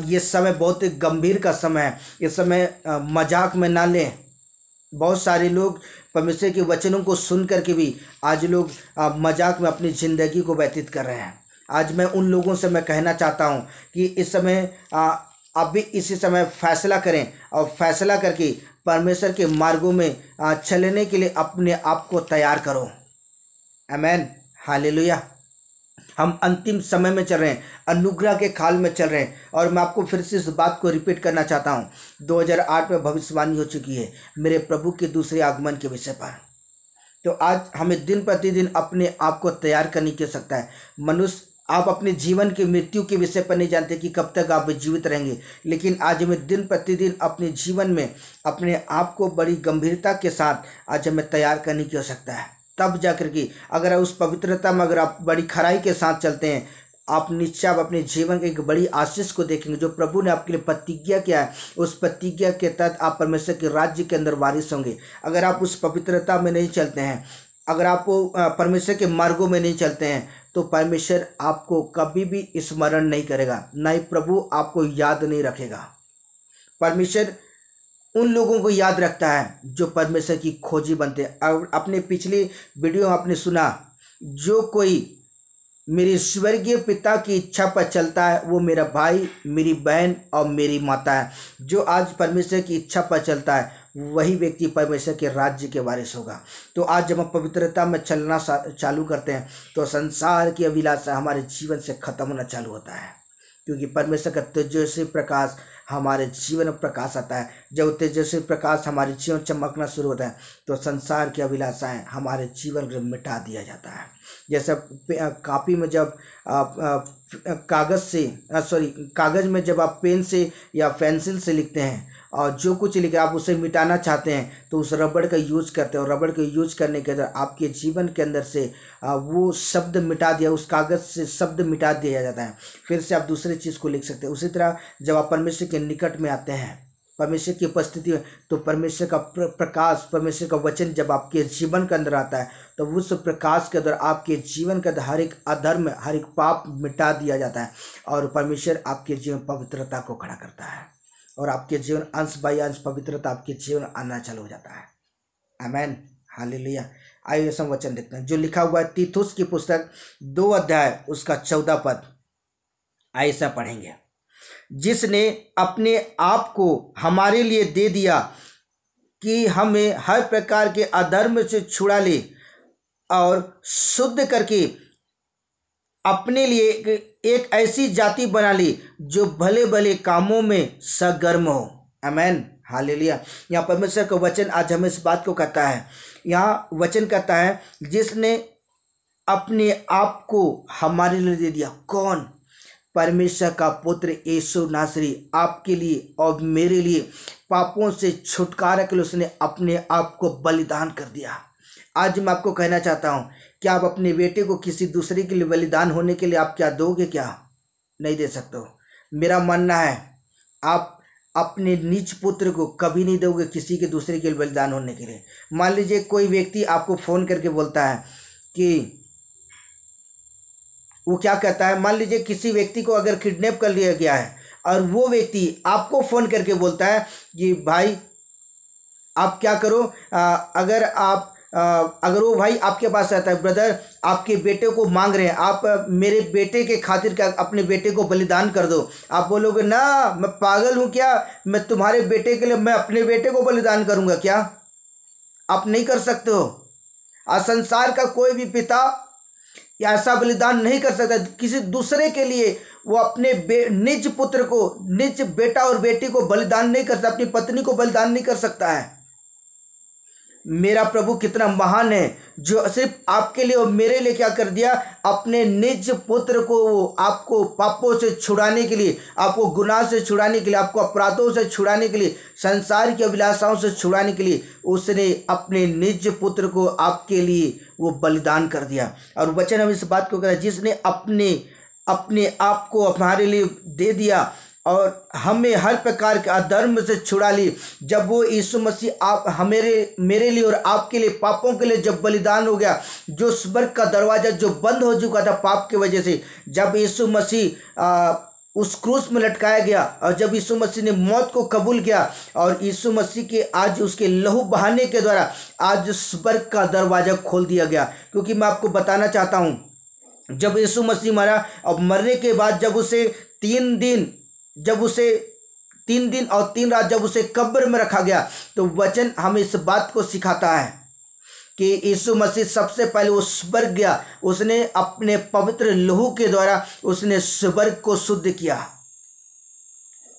ये समय बहुत गंभीर का समय है, इस समय मजाक में ना लें। बहुत सारे लोग परमेश्वर के वचनों को सुन करके भी आज लोग मजाक में अपनी ज़िंदगी को व्यतीत कर रहे हैं। आज मैं उन लोगों से मैं कहना चाहता हूँ कि इस समय आप भी इसी समय फैसला करें और फैसला करके परमेश्वर के मार्गों में चलने के लिए अपने आप को तैयार करो। आमीन। हालेलुया। हम अंतिम समय में चल रहे हैं, अनुग्रह के काल में चल रहे हैं। और मैं आपको फिर से इस बात को रिपीट करना चाहता हूँ, 2008 में भविष्यवाणी हो चुकी है मेरे प्रभु के दूसरे आगमन के विषय पर। तो आज हमें दिन प्रतिदिन अपने आप को तैयार करने की आवश्यकता है। मनुष्य आप अपने जीवन की मृत्यु के विषय पर नहीं जानते कि कब तक आप जीवित रहेंगे, लेकिन आज हमें दिन प्रतिदिन अपने जीवन में अपने आप को बड़ी गंभीरता के साथ आज हमें तैयार करने की आवश्यकता है। तब जाकर के अगर उस पवित्रता में अगर आप बड़ी खराई के साथ चलते हैं, आप निश्चय आप अपने जीवन के एक बड़ी आशीष को देखेंगे जो प्रभु ने आपके लिए प्रतिज्ञा किया है। उस प्रतिज्ञा के तहत आप परमेश्वर के राज्य के अंदर वारिस होंगे। अगर आप उस पवित्रता में नहीं चलते हैं, अगर आप परमेश्वर के मार्गों में नहीं चलते हैं, तो परमेश्वर आपको कभी भी स्मरण नहीं करेगा, ना ही प्रभु आपको याद नहीं रखेगा। परमेश्वर उन लोगों को याद रखता है जो परमेश्वर की खोजी बनते हैं। और अपने पिछली वीडियो में आपने सुना, जो कोई मेरे स्वर्गीय पिता की इच्छा पर चलता है वो मेरा भाई, मेरी बहन और मेरी माता है। जो आज परमेश्वर की इच्छा पर चलता है वही व्यक्ति परमेश्वर के राज्य के वारिस होगा। तो आज जब हम पवित्रता में चलना चालू करते हैं तो संसार की अभिलाषा हमारे जीवन से खत्म होना चालू होता है, क्योंकि परमेश्वर का तेजस्वी प्रकाश हमारे जीवन में प्रकाश आता है। जब तेजस्वी प्रकाश हमारे जीवन चमकना शुरू होता है तो संसार की अभिलाषाएं हमारे जीवन में मिटा दिया जाता है। जैसे कापी में जब कागज़ में जब आप पेन से या पेंसिल से लिखते हैं और जो कुछ लिखे आप उसे मिटाना चाहते हैं तो उस रबड़ का यूज करते हैं, और रबड़ का यूज करने के अंदर आपके जीवन के अंदर से वो शब्द मिटा दिया, उस कागज़ से शब्द मिटा दिया जाता है, फिर से आप दूसरी चीज़ को लिख सकते हैं। उसी तरह जब आप परमेश्वर के निकट में आते हैं, परमेश्वर की उपस्थिति में, तो परमेश्वर का प्रकाश, परमेश्वर का वचन जब आपके जीवन के अंदर आता है तो उस प्रकाश के अंदर आपके जीवन का हर एक अधर्म, हर एक पाप मिटा दिया जाता है, और परमेश्वर आपके जीवन पवित्रता को खड़ा करता है, और आपके जीवन अंश बाय अंश पवित्रता आपके जीवन आना चालू हो जाता है। आमेन, हालेलुया। आइए हम वचन देखते हैं जो लिखा हुआ है तीतुस की पुस्तक 2 अध्याय उसका 14 पद। आइए से पढ़ेंगे। जिसने अपने आप को हमारे लिए दे दिया कि हमें हर प्रकार के अधर्म से छुड़ा ले और शुद्ध करके अपने लिए एक ऐसी जाति बना ली जो भले भले कामों में सरगर्म हो। आमेन, हालेलुया। यहाँ परमेश्वर का वचन आज हमें इस बात को कहता है। यहाँ वचन कहता है जिसने अपने आप को हमारे लिए दे दिया। कौन? परमेश्वर का पुत्र यीशु नासरी आपके लिए और मेरे लिए पापों से छुटकारा के लिए उसने अपने आप को बलिदान कर दिया। आज मैं आपको कहना चाहता हूँ, क्या आप अपने बेटे को किसी दूसरे के लिए बलिदान होने के लिए आप क्या दोगे? क्या नहीं दे सकते हो। मेरा मानना है आप अपने निज पुत्र को कभी नहीं दोगे किसी के दूसरे के लिए बलिदान होने के लिए। मान लीजिए कोई व्यक्ति आपको फ़ोन करके बोलता है कि वो क्या कहता है, मान लीजिए किसी व्यक्ति को अगर किडनैप कर लिया गया है और वो व्यक्ति आपको फ़ोन करके बोलता है कि भाई आप क्या करो, अगर वो भाई आपके पास आता है, ब्रदर आपके बेटे को मांग रहे हैं, आप मेरे बेटे के खातिर क्या अपने बेटे को बलिदान कर दो। आप बोलोगे ना मैं पागल हूँ क्या, मैं तुम्हारे बेटे के लिए मैं अपने बेटे को बलिदान करूँगा क्या? आप नहीं कर सकते हो। आज संसार का कोई भी पिता ऐसा बलिदान नहीं कर सकता किसी दूसरे के लिए। वो अपने निज पुत्र को, निज बेटा और बेटी को बलिदान नहीं कर सकता, अपनी पत्नी को बलिदान नहीं कर सकता है। मेरा प्रभु कितना महान है जो सिर्फ आपके लिए और मेरे लिए क्या कर दिया, अपने निज पुत्र को वो आपको पापों से छुड़ाने के लिए, आपको गुनाह से छुड़ाने के लिए, आपको अपराधों से छुड़ाने के लिए, संसार की अभिलाषाओं से छुड़ाने के लिए उसने अपने निज पुत्र को आपके लिए वो बलिदान कर दिया। और वचन हम इस बात को कहता है जिसने अपने आप को हमारे लिए दे दिया और हमें हर प्रकार के अधर्म से छुड़ा ली। जब वो यीशु मसीह आप मेरे लिए और आपके लिए पापों के लिए जब बलिदान हो गया, जो स्वर्ग का दरवाज़ा जो बंद हो चुका था पाप की वजह से, जब यीशु मसीह उस क्रूस में लटकाया गया और जब यीशु मसीह ने मौत को कबूल किया और यीशु मसीह के आज उसके लहू बहाने के द्वारा आज स्वर्ग का दरवाज़ा खोल दिया गया। क्योंकि मैं आपको बताना चाहता हूँ, जब यीशु मसीह मरा और मरने के बाद जब उसे 3 दिन और 3 रात जब उसे कब्र में रखा गया, तो वचन हमें इस बात को सिखाता है कि यीशु मसीह सबसे पहले वो स्वर्ग गया, उसने अपने पवित्र लहू के द्वारा उसने स्वर्ग को शुद्ध किया।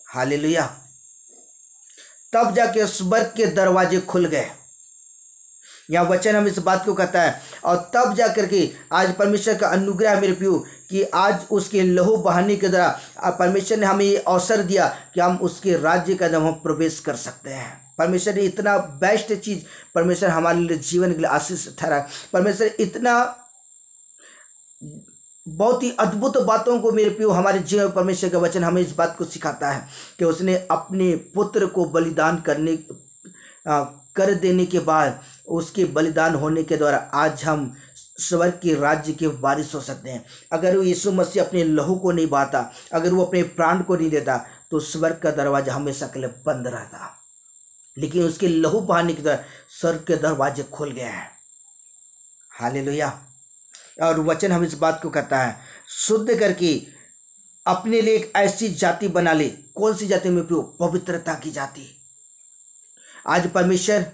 हालेलुया। तब जाके स्वर्ग के दरवाजे खुल गए। यह वचन हम इस बात को कहता है, और तब जा करके आज परमेश्वर का अनुग्रह मेरे प्रियो कि आज उसके लहू बहाने के द्वारा परमेश्वर ने हमें ये अवसर दिया कि हम उसके राज्य का हम प्रवेश कर सकते हैं। परमेश्वर ने इतना बेस्ट चीज़ परमेश्वर हमारे लिए जीवन के लिए आशीष ठहरा। परमेश्वर इतना बहुत ही अद्भुत बातों को मेरे प्रियो हमारे जीवन में परमेश्वर का वचन हमें इस बात को सिखाता है कि उसने अपने पुत्र को बलिदान कर देने के बाद उसके बलिदान होने के द्वारा आज हम स्वर्ग के राज्य के वारिस हो सकते हैं। अगर वो यीशु मसीह अपने लहू को नहीं बहाता, अगर वो अपने प्राण को नहीं देता, तो स्वर्ग का दरवाजा हमेशा के लिए बंद रहता। लेकिन उसके लहू बहाने की तरह स्वर्ग के दरवाजे खुल गए हैं। हालेलुया। और वचन हम इस बात को कहता है, शुद्ध करके अपने लिए एक ऐसी जाति बना ले। कौन सी जाति में प्रियो? पवित्रता की जाति। आज परमेश्वर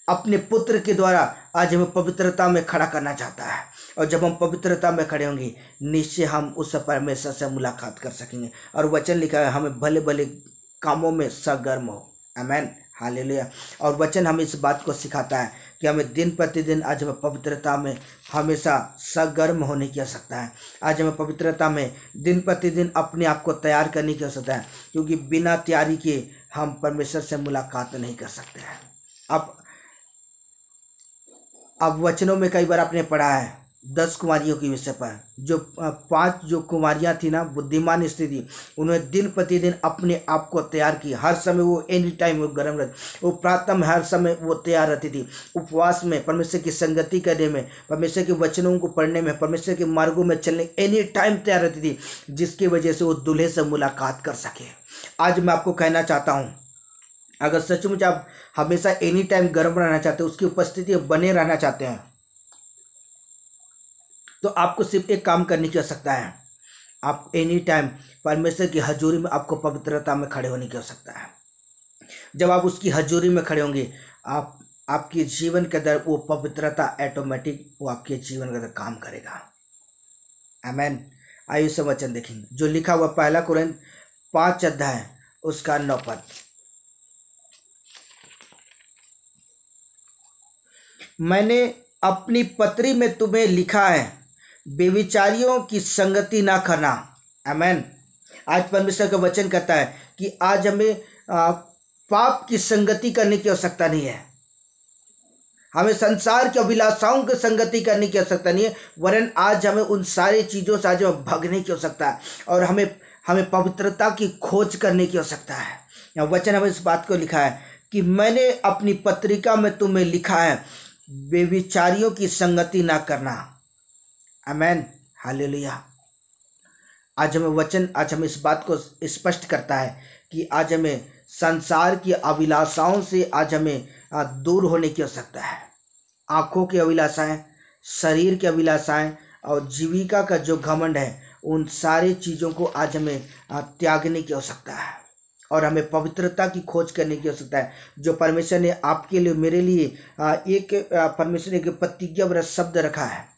अपने पुत्र के द्वारा आज हमें पवित्रता में खड़ा करना चाहता है, और जब हम पवित्रता में खड़े होंगे, निश्चय हम उस परमेश्वर से मुलाकात कर सकेंगे। और वचन लिखा है, हमें भले भले कामों में सरगर्म हो। आमीन, हालेलुया। और वचन हमें इस बात को सिखाता है कि हमें दिन प्रतिदिन आज हमें पवित्रता में हमेशा सरगर्म होने की आवश्यकता है। आज हमें पवित्रता में दिन प्रतिदिन अपने आप को तैयार करने की आवश्यकता है, क्योंकि बिना तैयारी के हम परमेश्वर से मुलाकात नहीं कर सकते हैं। अब वचनों में कई बार आपने पढ़ा है 10 कुमारियों के विषय पर, जो 5 जो कुमारियाँ थी ना, बुद्धिमान स्त्री थी, उन्होंने दिन प्रतिदिन अपने आप को तैयार की। हर समय वो एनी टाइम वो गर्म रहती, वो प्रातः में हर समय वो तैयार रहती थी, उपवास में, परमेश्वर की संगति करने में, परमेश्वर के वचनों को पढ़ने में, परमेश्वर के मार्गों में चलने, एनी टाइम तैयार रहती थी, जिसकी वजह से वो दूल्हे से मुलाकात कर सके। आज मैं आपको कहना चाहता हूँ, अगर सचमुच आप हमेशा एनी टाइम गर्म रहना चाहते हैं, उसकी उपस्थिति बने रहना चाहते हैं, तो आपको सिर्फ एक काम करने की आवश्यकता है। आप एनी टाइम परमेश्वर की हजूरी में आपको पवित्रता में खड़े होने की आवश्यकता है। जब आप उसकी हजूरी में खड़े होंगे, आपके जीवन के अंदर वो पवित्रता ऑटोमेटिक वो आपके जीवन के अंदर काम करेगा। आमीन। आइए से वचन देखेंगे जो लिखा हुआ 1 कोरिन्थ 5 अध्याय उसका 9 पद। मैंने अपनी पत्री में तुम्हें लिखा है, बेविचारियों की संगति ना करना। आमीन। आज परमेश्वर का वचन कहता है कि आज हमें पाप की संगति करने की आवश्यकता नहीं है, हमें संसार की अभिलाषाओं की संगति करने की आवश्यकता नहीं है, वरन आज हमें उन सारी चीज़ों से आज हमें भागने की आवश्यकता है, और हमें पवित्रता की खोज करने की आवश्यकता है। यहाँ वचन हमें इस बात को लिखा है कि मैंने अपनी पत्रिका में तुम्हें लिखा है, बेविचारियों की संगति ना करना। आमीन, हालेलुया। आज हमें इस बात को स्पष्ट करता है कि आज हमें संसार की अभिलाषाओं से आज हमें दूर होने की आवश्यकता है। आँखों की अभिलाषाएं, शरीर की अभिलाषाएं और जीविका का जो घमंड है, उन सारी चीज़ों को आज हमें त्यागने की आवश्यकता है, और हमें पवित्रता की खोज करने की आवश्यकता है। जो परमेश्वर ने आपके लिए, मेरे लिए परमेश्वर ने एक प्रतिज्ञाबद्ध शब्द रखा है।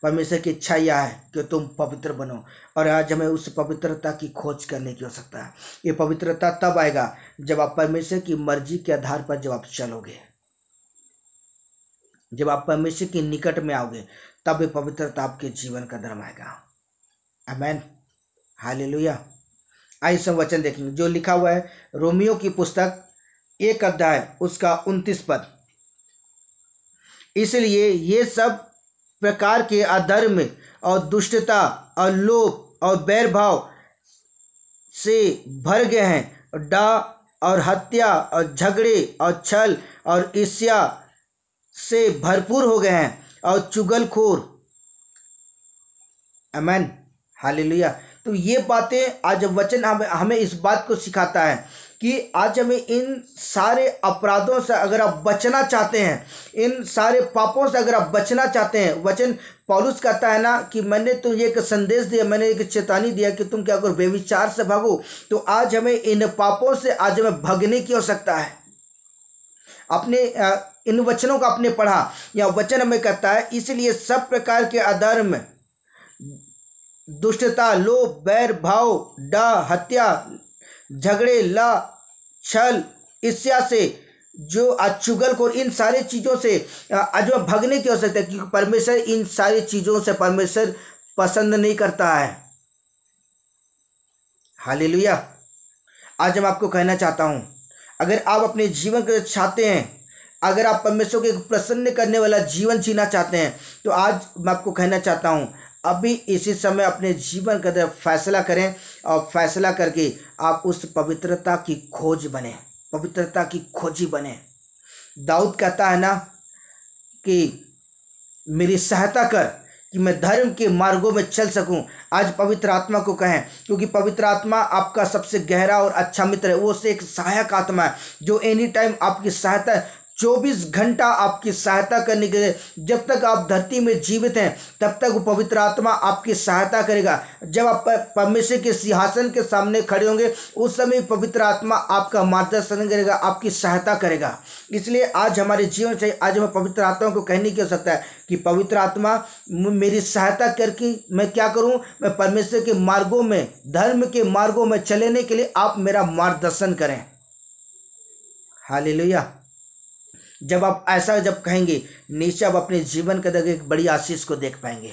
परमेश्वर की इच्छा यह है कि तुम पवित्र बनो, और आज हमें उस पवित्रता की खोज करने की आवश्यकता है। ये पवित्रता तब आएगा जब आप परमेश्वर की मर्जी के आधार पर जब आप चलोगे, जब आप परमेश्वर के निकट में आओगे, तब ये पवित्रता आपके जीवन का धर्म आएगा। आमीन, हालेलुया। आइए सब वचन देखेंगे जो लिखा हुआ है रोमियो की पुस्तक 1 अध्याय उसका 29 पद। इसलिए ये सब प्रकार के अधर्म और दुष्टता और लोभ और बैरभाव से भर गए हैं, डाह और हत्या और झगड़े और छल और ईर्ष्या से भरपूर हो गए हैं, और चुगलखोर। आमीन, हालेलुया। तो ये बातें आज वचन हमें इस बात को सिखाता है कि आज हमें इन सारे अपराधों से अगर आप बचना चाहते हैं, इन सारे पापों से अगर आप बचना चाहते हैं, वचन पौलुस कहता है ना कि मैंने तुझे एक संदेश दिया, मैंने एक चेतावनी दिया कि तुम क्या करो, बेविचार से भागो। तो आज हमें इन पापों से आज हमें भागने की आवश्यकता है। अपने इन वचनों को आपने पढ़ा, या वचन हमें कहता है इसलिए सब प्रकार के अधर्म, दुष्टता, लोभ, बैर भाव, डाह, हत्या, झगड़े, ला, छल, ईर्ष्या से जो चुगलखोर, इन सारी चीज़ों से आज भागने की आवश्यकता है, क्योंकि परमेश्वर इन सारी चीज़ों से परमेश्वर पसंद नहीं करता है। हालेलुया। आज मैं आपको कहना चाहता हूँ, अगर आप अपने जीवन को चाहते हैं, अगर आप परमेश्वर को एक प्रसन्न करने वाला जीवन जीना चाहते हैं, तो आज मैं आपको कहना चाहता हूँ, अभी इसी समय अपने जीवन का फैसला करें, और फैसला करके आप उस पवित्रता की खोज बने, पवित्रता की खोजी बने। दाऊद कहता है ना कि मेरी सहायता कर कि मैं धर्म के मार्गों में चल सकूं। आज पवित्र आत्मा को कहें, क्योंकि पवित्र आत्मा आपका सबसे गहरा और अच्छा मित्र है। वो से एक सहायक आत्मा है जो एनी टाइम आपकी सहायता 24 घंटा आपकी सहायता करने के लिए, जब तक आप धरती में जीवित हैं तब तक वो पवित्र आत्मा आपकी सहायता करेगा। जब आप परमेश्वर के सिंहासन के सामने खड़े होंगे उस समय पवित्र आत्मा आपका मार्गदर्शन करेगा, आपकी सहायता करेगा। इसलिए आज हमारे जीवन से आज हमें पवित्र आत्मा को कहने की आवश्यकता है कि पवित्र आत्मा मेरी सहायता करके मैं क्या करूं, मैं परमेश्वर के मार्गों में, धर्म के मार्गों में चलने के लिए आप मेरा मार्गदर्शन करें। हालेलुया। जब आप ऐसा जब कहेंगे, निश्चय आप अपने जीवन के अंदर एक बड़ी आशीष को देख पाएंगे।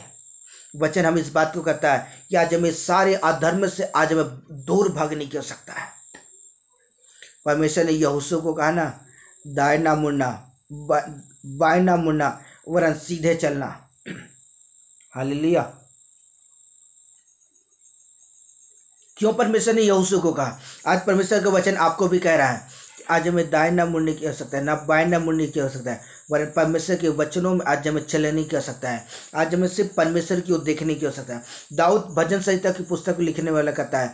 वचन हम इस बात को कहता है कि आज हमें सारे अधर्म से आज हमें दूर भागने की आवश्यकता है। परमेश्वर ने यहोशू को कहा ना, दाएं ना मुड़ना, बाएं ना मुड़ना, वरन सीधे चलना। हालेलुया। क्यों परमेश्वर ने यहोशू को कहा? आज परमेश्वर का वचन आपको भी कह रहा है कि आज हमें दाएं ना मुड़ने की आवश्यकता है, ना बाएं ना मुड़ने की आवश्यकता है, वरन परमेश्वर के वचनों में आज हमें चलने की आवश्यकता है। आज हमें सिर्फ परमेश्वर की ओर देखने की आवश्यकता है। दाऊद भजन संहिता की पुस्तक लिखने वाला कहता है,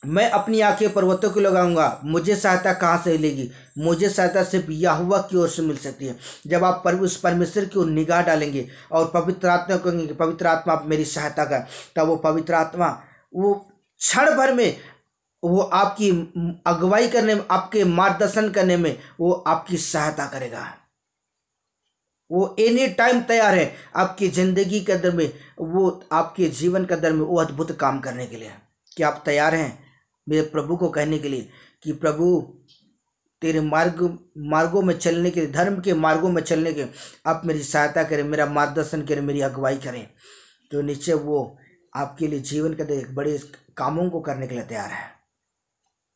मैं अपनी आंखें पर्वतों को लगाऊंगा, मुझे सहायता कहाँ से मिलेगी? मुझे सहायता सिर्फ यहोवा की ओर से मिल सकती है। जब आप उस परमेश्वर की ओर निगाह डालेंगे और पवित्र आत्मा को कहेंगे कि पवित्र आत्मा आप मेरी सहायता कर, तब वो पवित्र आत्मा वो क्षण भर में वो आपकी अगुवाई करने में, आपके मार्गदर्शन करने में वो आपकी सहायता करेगा। वो एनी टाइम तैयार है आपकी ज़िंदगी के अंदर में, वो आपके जीवन के अंदर में वो अद्भुत काम करने के लिए। क्या आप तैयार हैं मेरे प्रभु को कहने के लिए कि प्रभु तेरे मार्गों में चलने के, धर्म के मार्गों में चलने के आप मेरी सहायता करें, मेरा मार्गदर्शन करें, मेरी अगुवाई करें? तो निश्चय वो आपके लिए जीवन के अंदर बड़े कामों को करने के लिए तैयार है।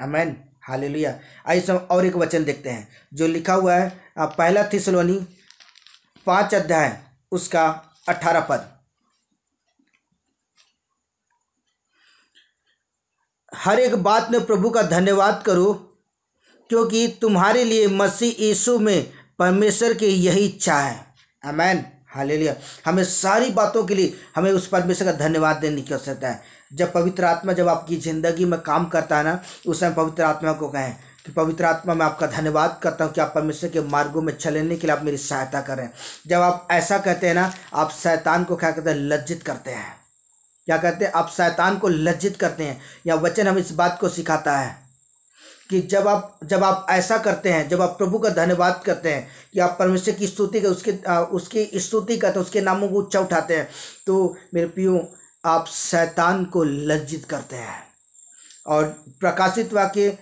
आमीन। हालेलुया। आइए हम और एक वचन देखते हैं जो लिखा हुआ है पहला थिस्सलुनी 5 अध्याय उसका 18 पद। हर एक बात में प्रभु का धन्यवाद करो, क्योंकि तुम्हारे लिए मसीह यीशु में परमेश्वर की यही इच्छा है। आमीन। हालेलुया। हमें सारी बातों के लिए हमें उस परमेश्वर का धन्यवाद देने की आवश्यकता है। जब पवित्र आत्मा जब आपकी ज़िंदगी में काम करता है ना, उस समय पवित्र आत्मा को कहें कि पवित्र आत्मा मैं आपका धन्यवाद करता हूँ कि आप परमेश्वर के मार्गों में चलने के लिए आप मेरी सहायता करें। जब आप ऐसा कहते हैं ना, आप शैतान को क्या कहते हैं? लज्जित करते हैं। क्या कहते हैं? आप शैतान को लज्जित करते हैं। या वचन हम इस बात को सिखाता है कि जब आप ऐसा करते हैं, जब आप प्रभु का धन्यवाद करते हैं कि आप परमेश्वर की स्तुति का उसकी स्तुति करते हैं, उसके नामों को ऊंचा उठाते हैं, तो मेरे प्रियो आप शैतान को लज्जित करते हैं। और प्रकाशित वाक्य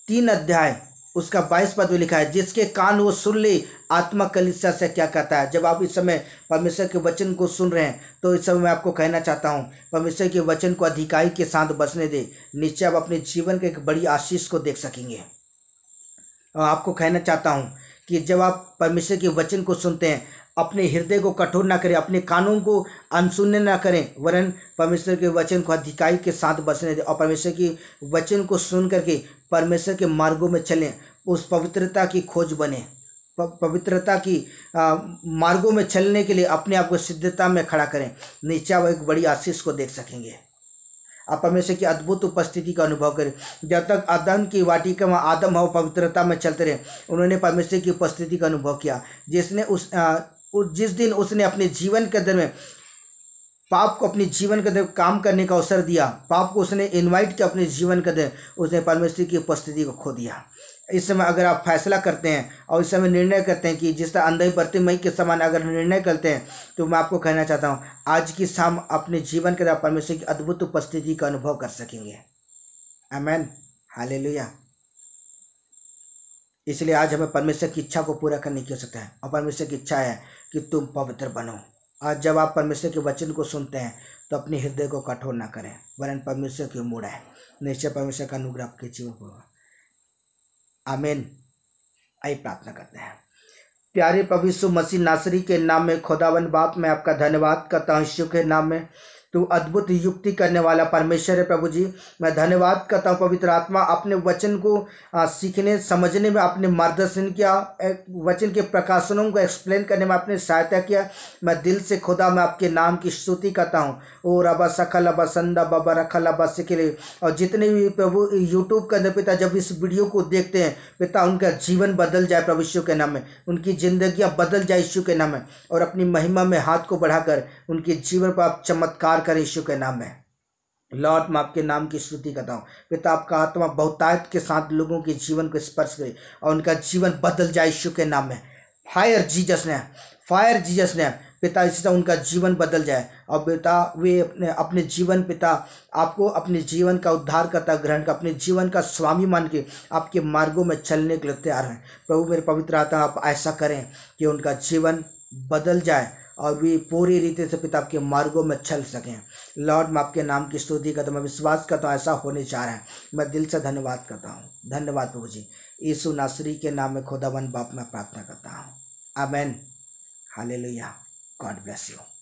3 अध्याय उसका 22 पद में लिखा है, जिसके कान वो सुन ले आत्मा कलीसिया से क्या कहता है। जब आप इस समय परमेश्वर के वचन को सुन रहे हैं तो इस समय मैं आपको कहना चाहता हूँ, परमेश्वर के वचन को अधिकाई के साथ बसने दे। निश्चय आप अपने जीवन के एक बड़ी आशीष को देख सकेंगे। और आपको कहना चाहता हूँ कि जब आप परमेश्वर के वचन को सुनते हैं, अपने हृदय को कठोर ना करें, अपने कानों को अनसुने ना करें, वरन परमेश्वर के वचन को अधिकाई के साथ बसने दें और परमेश्वर की वचन को सुन करके परमेश्वर के मार्गों में चलें, उस पवित्रता की खोज बने, पवित्रता की मार्गों में चलने के लिए अपने आप को सिद्धता में खड़ा करें। नीचे वो एक बड़ी आशीष को देख सकेंगे। आप परमेश्वर की अद्भुत उपस्थिति का अनुभव करें। जब तक आदम की वाटिका में आदम हवा पवित्रता में चलते रहे, उन्होंने परमेश्वर की उपस्थिति का अनुभव किया। जिस दिन उसने अपने जीवन के अंदर में पाप को अपने जीवन के अंदर काम करने का अवसर दिया, पाप को उसने इनवाइट किया अपने जीवन के अंदर, उसने परमेश्वर की उपस्थिति को खो दिया। इस समय अगर आप फैसला करते हैं और इस समय निर्णय करते हैं कि जिस तरह अंधे प्रतिमय के समान अगर निर्णय करते हैं, तो मैं आपको कहना चाहता हूँ आज की शाम अपने जीवन के अंदर परमेश्वर की अद्भुत उपस्थिति का अनुभव कर सकेंगे। आमीन। हालेलुया। इसलिए आज हमें परमेश्वर की इच्छा को पूरा करने की आवश्यकता है और परमेश्वर की इच्छा है कि तुम पवित्र बनो। आज जब आप परमेश्वर के वचन को सुनते हैं तो अपने हृदय को कठोर ना करें, वरन परमेश्वर की मुड़ है। निश्चय परमेश्वर का अनुग्रह आपके जीवन पर होगा। आमीन। आइए प्रार्थना करते हैं। प्यारे प्रभु यीशु मसीह नासरी के नाम में खुदावन बाप मैं आपका धन्यवाद करता हूँ। यीशु के नाम में तो अद्भुत युक्ति करने वाला परमेश्वर है प्रभु जी। मैं धन्यवाद करता हूँ पवित्र आत्मा, अपने वचन को सीखने समझने में आपने मार्गदर्शन किया, वचन के प्रकाशनों को एक्सप्लेन करने में आपने सहायता किया। मैं दिल से खुदा मैं आपके नाम की स्तुति करता हूँ। ओ रबा सखल बा संदा बाबा रखल बा सिखले, और जितने भी प्रभु यूट्यूब के अंदर पिता जब इस वीडियो को देखते हैं पिता, उनका जीवन बदल जाए प्रभु यीशु के नाम में, उनकी जिंदगियां बदल जाए यीशु के नाम में, और अपनी महिमा में हाथ को बढ़ाकर उनके जीवन पर आप चमत्कार करें यीशु के नाम में। लॉर्ड मैं आपके नाम की स्तुति करता हूँ पिता, आपका आत्मा बहुतायत के साथ लोगों के जीवन को स्पर्श करे और उनका जीवन बदल जाए यीशु के नाम में। फायर जीसस ने, फायर जीसस ने पिता, इसी तरह उनका जीवन बदल जाए और पिता वे अपने जीवन पिता आपको अपने जीवन का उद्धारकर्ता ग्रहण कर, अपने जीवन का स्वामी मान के आपके मार्गों में चलने के लिए तैयार हैं। प्रभु मेरे पवित्र आत्मा आप ऐसा करें कि उनका जीवन बदल जाए और वे पूरी रीति से पिता आपके मार्गों में चल सकें। लॉर्ड मैं आपके नाम की स्तुति करता हूँ, मैं विश्वास करता हूँ ऐसा होने जा रहा है। मैं दिल से धन्यवाद करता हूँ। धन्यवाद प्रभु जी, यीशु नासरी के नाम में खुदावन बाप में प्रार्थना करता हूँ, amen, hallelujah. God bless you.